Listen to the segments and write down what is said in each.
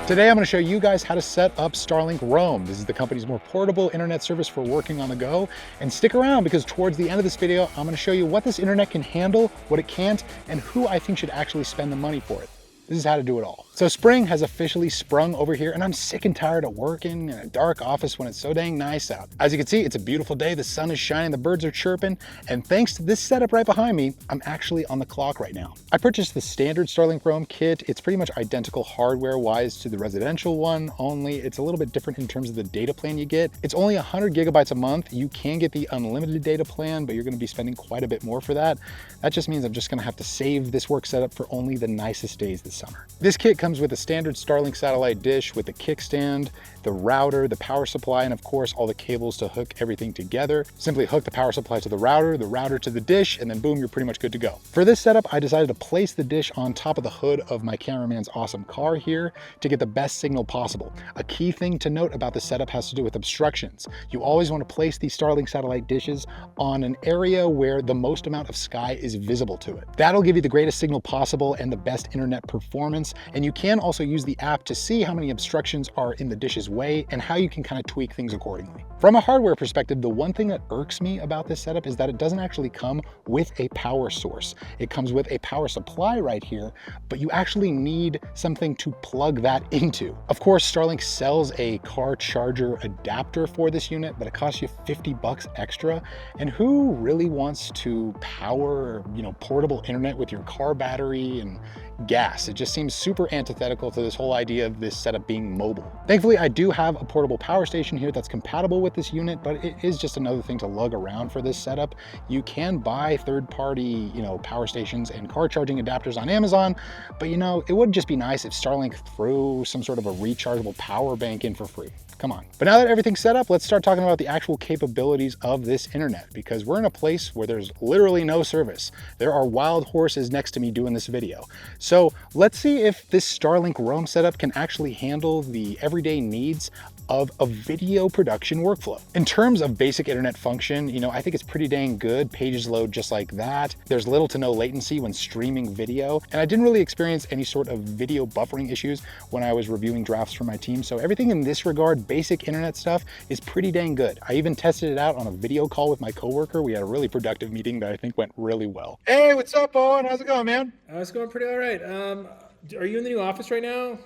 Today I'm going to show you guys how to set up Starlink Roam. This is the company's more portable internet service for working on the go. And stick around because towards the end of this video, I'm going to show you what this internet can handle, what it can't, and who I think should actually spend the money for it. This is how to do it all. So spring has officially sprung over here and I'm sick and tired of working in a dark office when it's so dang nice out. As you can see, it's a beautiful day, the sun is shining, the birds are chirping, and thanks to this setup right behind me, I'm actually on the clock right now. I purchased the standard Starlink Roam kit. It's pretty much identical hardware-wise to the residential one, only it's a little bit different in terms of the data plan you get. It's only 100 gigabytes a month. You can get the unlimited data plan, but you're gonna be spending quite a bit more for that. That just means I'm just gonna have to save this work setup for only the nicest days this summer. This kit comes with a standard Starlink satellite dish with the kickstand, the router, the power supply, and of course all the cables to hook everything together. Simply hook the power supply to the router to the dish, and then boom, you're pretty much good to go. For this setup, I decided to place the dish on top of the hood of my cameraman's awesome car here to get the best signal possible. A key thing to note about this setup has to do with obstructions. You always want to place these Starlink satellite dishes on an area where the most amount of sky is visible to it. That'll give you the greatest signal possible and the best internet performance. And you can also use the app to see how many obstructions are in the dish's way and how you can kind of tweak things accordingly. From a hardware perspective, the one thing that irks me about this setup is that it doesn't actually come with a power source. It comes with a power supply right here, but you actually need something to plug that into. Of course, Starlink sells a car charger adapter for this unit, but it costs you 50 bucks extra. And who really wants to power, portable internet with your car battery and gas? It just seems super antithetical to this whole idea of this setup being mobile. Thankfully, I do have a portable power station here that's compatible with this unit, but it is just another thing to lug around for this setup. You can buy third-party, power stations and car charging adapters on Amazon, but it would just be nice if Starlink threw some sort of a rechargeable power bank in for free. Come on. But now that everything's set up, let's start talking about the actual capabilities of this internet, because we're in a place where there's literally no service. There are wild horses next to me doing this video. So let's see if this Starlink Roam setup can actually handle the everyday needs of a video production workflow. In terms of basic internet function, I think it's pretty dang good. Pages load just like that. There's little to no latency when streaming video, and I didn't really experience any sort of video buffering issues when I was reviewing drafts for my team. So everything in this regard, basic internet stuff, is pretty dang good. I even tested it out on a video call with my coworker. We had a really productive meeting that I think went really well. Hey, what's up, Owen? How's it going, man? It's going pretty all right. Are you in the new office right now?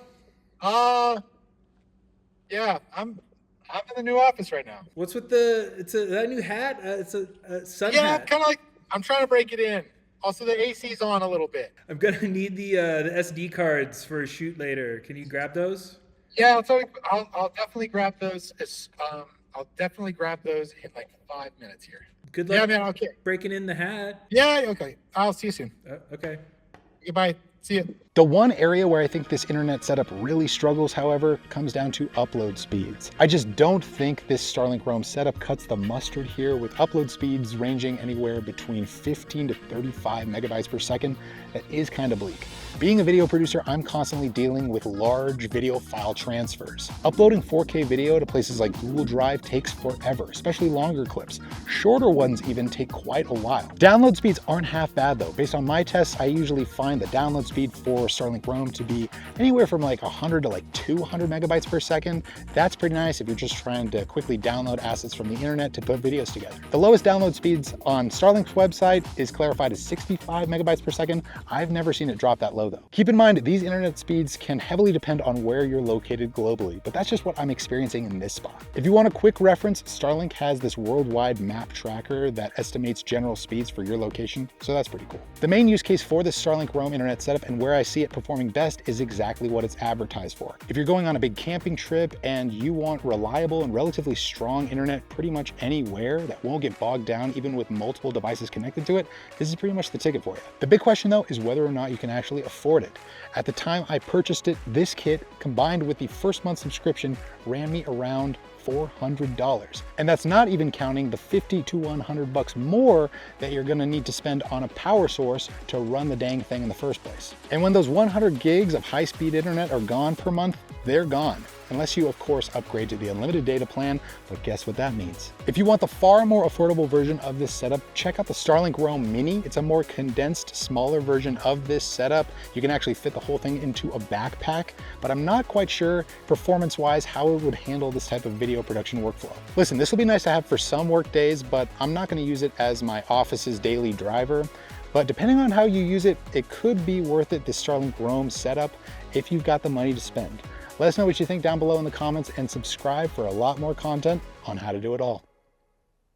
Yeah, I'm in the new office right now. What's with that new hat? It's a sun hat. Yeah, kind of like, I'm trying to break it in. Also, the AC's on a little bit. I'm gonna need the SD cards for a shoot later. Can you grab those? Yeah, I'll definitely grab those. I'll definitely grab those in like 5 minutes here. Good luck. Yeah, man. Okay. Breaking in the hat. Yeah. Okay. I'll see you soon. Okay. Goodbye. See you. The one area where I think this internet setup really struggles, however, comes down to upload speeds. I just don't think this Starlink Roam setup cuts the mustard here, with upload speeds ranging anywhere between 15 to 35 megabytes per second. That is kind of bleak. Being a video producer, I'm constantly dealing with large video file transfers. Uploading 4K video to places like Google Drive takes forever, especially longer clips. Shorter ones even take quite a while. Download speeds aren't half bad though. Based on my tests, I usually find the download speed for Starlink Roam to be anywhere from like 100 to like 200 megabytes per second. That's pretty nice if you're just trying to quickly download assets from the internet to put videos together. The lowest download speeds on Starlink's website is clarified as 65 megabytes per second. I've never seen it drop that low though. Keep in mind, these internet speeds can heavily depend on where you're located globally, but that's just what I'm experiencing in this spot. If you want a quick reference, Starlink has this worldwide map tracker that estimates general speeds for your location, so that's pretty cool. The main use case for this Starlink Roam internet setup and where I see it performing best is exactly what it's advertised for. If you're going on a big camping trip and you want reliable and relatively strong internet pretty much anywhere that won't get bogged down even with multiple devices connected to it, this is pretty much the ticket for you. The big question though is whether or not you can actually afford it. At the time I purchased it, this kit combined with the first month subscription ran me around $400. And that's not even counting the 50 to 100 bucks more that you're gonna need to spend on a power source to run the dang thing in the first place. And when those 100 gigs of high-speed internet are gone per month, they're gone. Unless you, of course, upgrade to the unlimited data plan, but guess what that means? If you want the far more affordable version of this setup, check out the Starlink Roam Mini. It's a more condensed, smaller version of this setup. You can actually fit the whole thing into a backpack, but I'm not quite sure performance-wise how it would handle this type of video production workflow. Listen, this will be nice to have for some work days, but I'm not gonna use it as my office's daily driver. But depending on how you use it, it could be worth it, the Starlink Roam setup, if you've got the money to spend. Let us know what you think down below in the comments and subscribe for a lot more content on how to do it all.